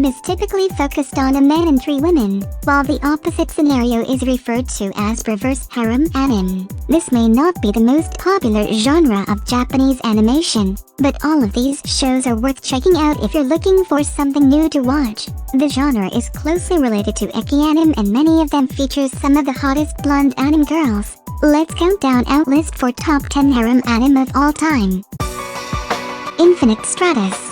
is typically focused on a man and 3 women, while the opposite scenario is referred to as reverse harem anime. This may not be the most popular genre of Japanese animation, but all of these shows are worth checking out if you're looking for something new to watch. The genre is closely related to ecchi anime and many of them feature some of the hottest blonde anime girls. Let's count down our list for top 10 harem anime of all time. Infinite Stratos.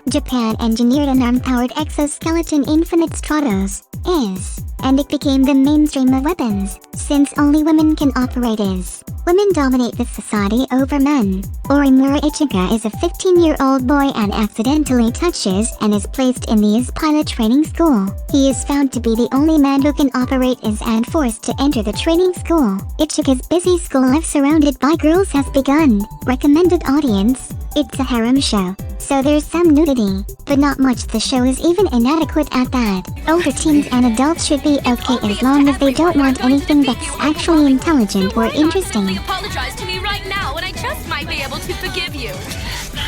Japan engineered an arm-powered exoskeleton Infinite Stratos, and it became the mainstream of weapons, since only women can operate is. Women dominate this society over men. Orimura Ichiga is a 15-year-old boy and accidentally touches and is placed in the pilot training school. He is found to be the only man who can operate is and forced to enter the training school. Ichiga's busy school life surrounded by girls has begun. Recommended audience: it's a harem show, so there's some nudity, but not much. The show is even inadequate at that. Older teens and adults should be okay as long as they don't want anything that's actually intelligent or interesting. Apologize to me right now and I just might be able to forgive you.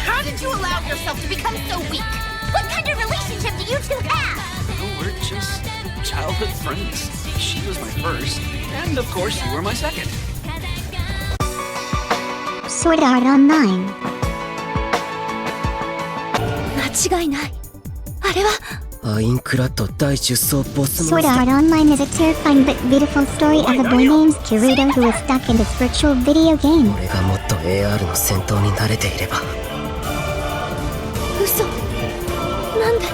How did you allow yourself to become so weak? What kind of relationship do you two have? Oh, we're just childhood friends. She was my first, and of course you were my second. Sword Art Online. 間違いない。あれは Sword Art Online is a terrifying but beautiful story of a boy named Kirito who is stuck in this virtual video game. 嘘。なんで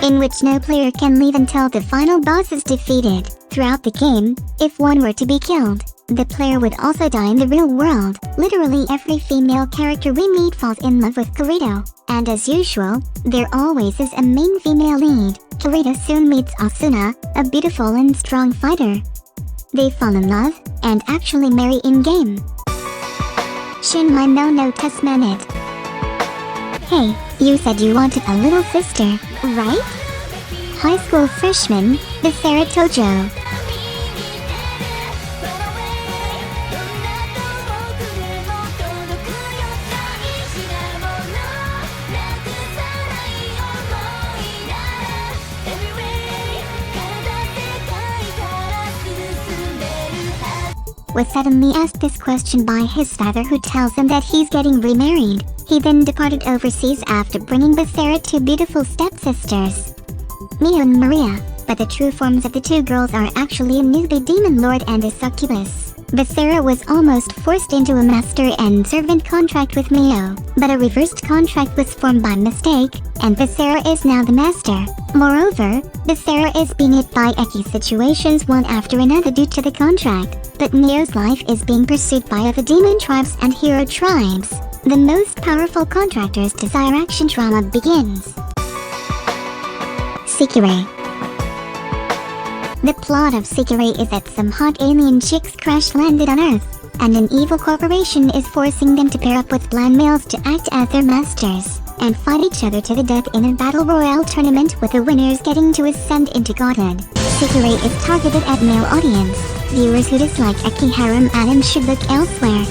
In which no player can leave until the final boss is defeated. Throughout the game, if one were to be killed, the player would also die in the real world. Literally every female character we meet falls in love with Kirito. And as usual, there always is a main female lead. Kirito soon meets Asuna, a beautiful and strong fighter. They fall in love, and actually marry in-game. Shinmai no Testmanet. Hey, you said you wanted a little sister, right? High school freshman, Visera Tojo. Was suddenly asked this question by his father, who tells him that he's getting remarried. He then departed overseas after bringing Visera 2 beautiful stepsisters, Mio and Maria, but the true forms of the 2 girls are actually a newbie demon lord and a succubus. Visera was almost forced into a master and servant contract with Mio, but a reversed contract was formed by mistake, and Visera is now the master. Moreover, Visera is being hit by ecchi situations one after another due to the contract, but Mio's life is being pursued by other demon tribes and hero tribes. The most powerful contractor's desire action drama begins. Sekirei. The plot of Sekirei is that some hot alien chicks crash-landed on Earth, and an evil corporation is forcing them to pair up with blind males to act as their masters, and fight each other to the death in a battle royale tournament, with the winners getting to ascend into godhood. Sekirei is targeted at male audience. Viewers who dislike ecchi harem anime should look elsewhere.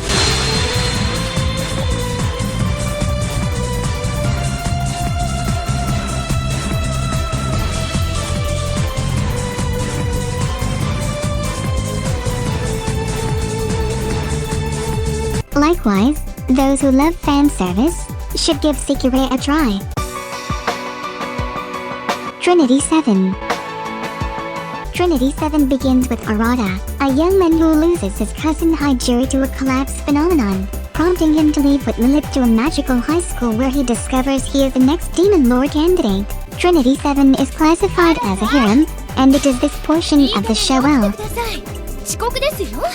Likewise, those who love fan service should give Sekirei a try. Trinity 7. Trinity 7 begins with Arata, a young man who loses his cousin Highschool to a collapse phenomenon, prompting him to leave with Lilith to a magical high school where he discovers he is the next demon lord candidate. Trinity 7 is classified as a harem, and it is this portion of the show well. 遅刻ですよ。まっ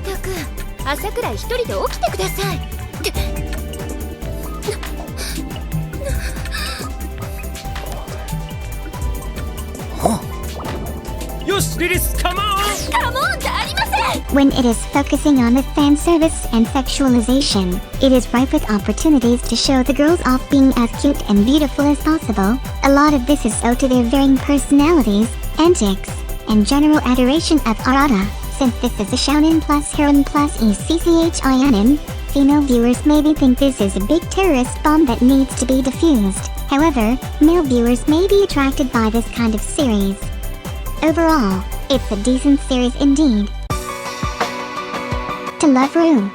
たく朝くらい一人で起きてください。Yes, Lilis, come on! Come on じゃありません。 When it is focusing on the fan service and sexualization, it is ripe with opportunities to show the girls off being as cute and beautiful as possible. A lot of this is owed to their varying personalities, antics, and general adoration of Arata. Since this is a shounen plus harem plus ecchi anime, Female viewers maybe think this is a big terrorist bomb that needs to be defused. However, male viewers may be attracted by this kind of series. Overall, it's a decent series indeed. To love Ru.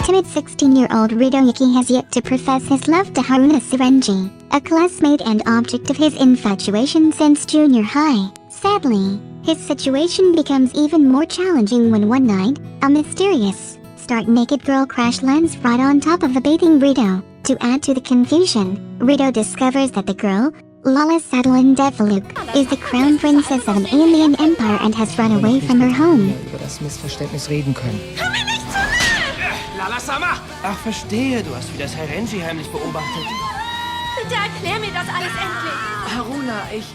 Timid 16-year-old Ryudoyuki has yet to profess his love to Haruna Tsurenji, a classmate and object of his infatuation since junior high. Sadly, his situation becomes even more challenging when one night, a mysterious, stark-naked girl crash lands right on top of the bathing Rito. To add to the confusion, Rito discovers that the girl, Lala Sadalin Devaluk, is the crown princess of an alien empire and has run away from her home. Über das Missverständnis reden können. Komm mir nicht zu nahe! Lala-sama! Ach, verstehe. Du hast wie das Heirenji heimlich beobachtet. Bitte erklär mir das alles endlich. Haruna, ich...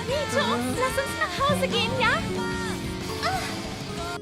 Rito, lass uns nach Hause gehen, ja?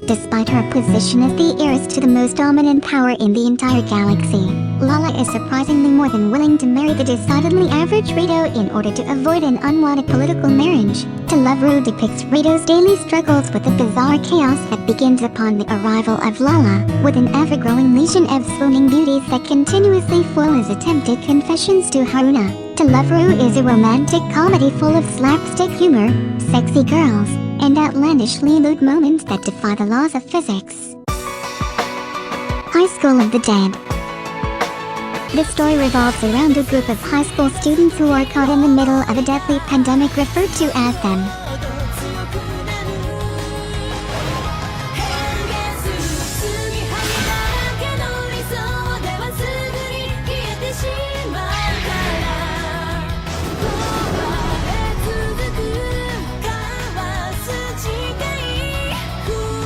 Despite her position as the heiress to the most dominant power in the entire galaxy, Lala is surprisingly more than willing to marry the decidedly average Rito in order to avoid an unwanted political marriage. To Love Ru depicts Rito's daily struggles with the bizarre chaos that begins upon the arrival of Lala, with an ever-growing legion of swooning beauties that continuously foil his attempted confessions to Haruna. To Love Ru is a romantic comedy full of slapstick humor, sexy girls, and outlandishly lewd moments that defy the laws of physics. High School of the Dead. The story revolves around a group of high school students who are caught in the middle of a deadly pandemic referred to as them.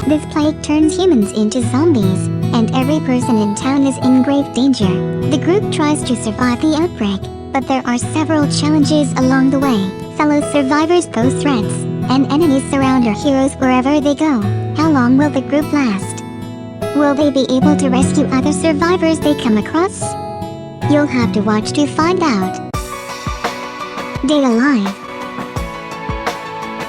This plague turns humans into zombies, and every person in town is in grave danger. The group tries to survive the outbreak, but there are several challenges along the way. Fellow survivors pose threats, and enemies surround our heroes wherever they go. How long will the group last? Will they be able to rescue other survivors they come across? You'll have to watch to find out. Date Alive.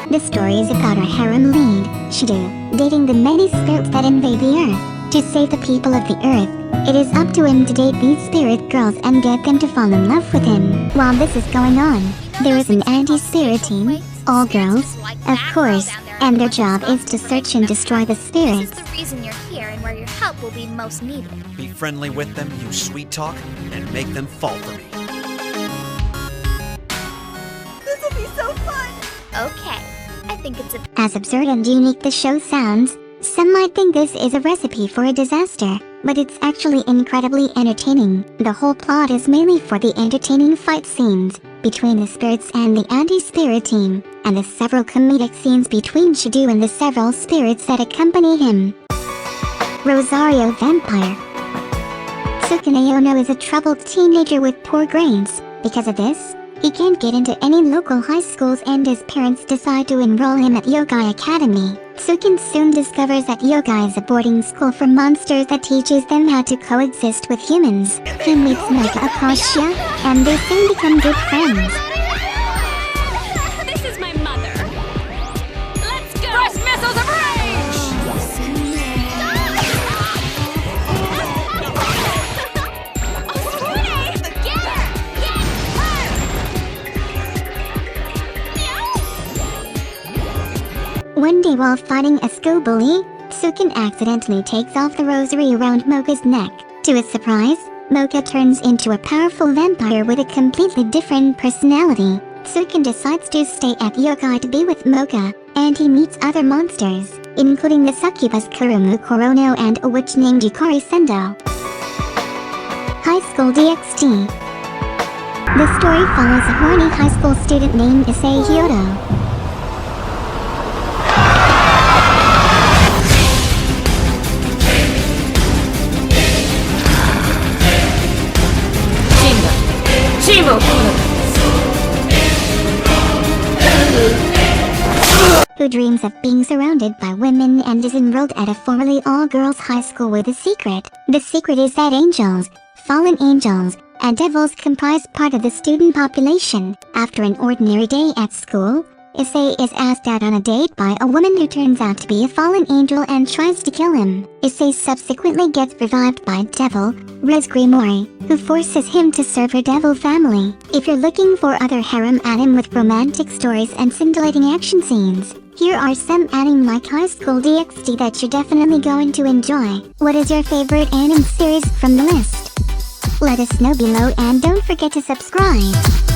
The story is about our harem lead, Shido, dating the many spirits that invade the earth. To save the people of the earth, it is up to him to date these spirit girls and get them to fall in love with him. While this is going on, there is an anti-spirit team, all girls, of course, and their job is to search and destroy the spirits. This is the reason you're here and where your help will be most needed. Be friendly with them, use sweet talk, and make them fall for me. This will be so fun! Okay, I think it's a... As absurd and unique the show sounds, some might think this is a recipe for a disaster, but it's actually incredibly entertaining. The whole plot is mainly for the entertaining fight scenes between the spirits and the anti-spirit team, and the several comedic scenes between Shido and the several spirits that accompany him. Rosario Vampire. Sukune Ono is a troubled teenager with poor grades. Because of this, he can't get into any local high schools and his parents decide to enroll him at Yogai Academy. Sukin soon discovers that Yogai is a boarding school for monsters that teaches them how to coexist with humans. He meets Moka Akashia, and they soon become good friends. This is my mother. Let's go! Thrust missiles of rage! Get her! Get her! One day while fighting a school bully, Sukin accidentally takes off the rosary around Moka's neck. To his surprise, Moka turns into a powerful vampire with a completely different personality. Sukin decides to stay at Yokai to be with Moka, and he meets other monsters, including the succubus Kurumu Korono and a witch named Yukari Sendo. High School DxD. The story follows a horny high school student named Issei Hyoto. Who dreams of being surrounded by women and is enrolled at a formerly all-girls high school with a secret. The secret is that angels, fallen angels, and devils comprise part of the student population. After an ordinary day at school, Issei is asked out on a date by a woman who turns out to be a fallen angel and tries to kill him. Issei subsequently gets revived by Devil, Rose Grimoire, who forces him to serve her devil family. If you're looking for other harem anime with romantic stories and scintillating action scenes, here are some anime like Highschool DxD that you're definitely going to enjoy. What is your favorite anime series from the list? Let us know below and don't forget to subscribe.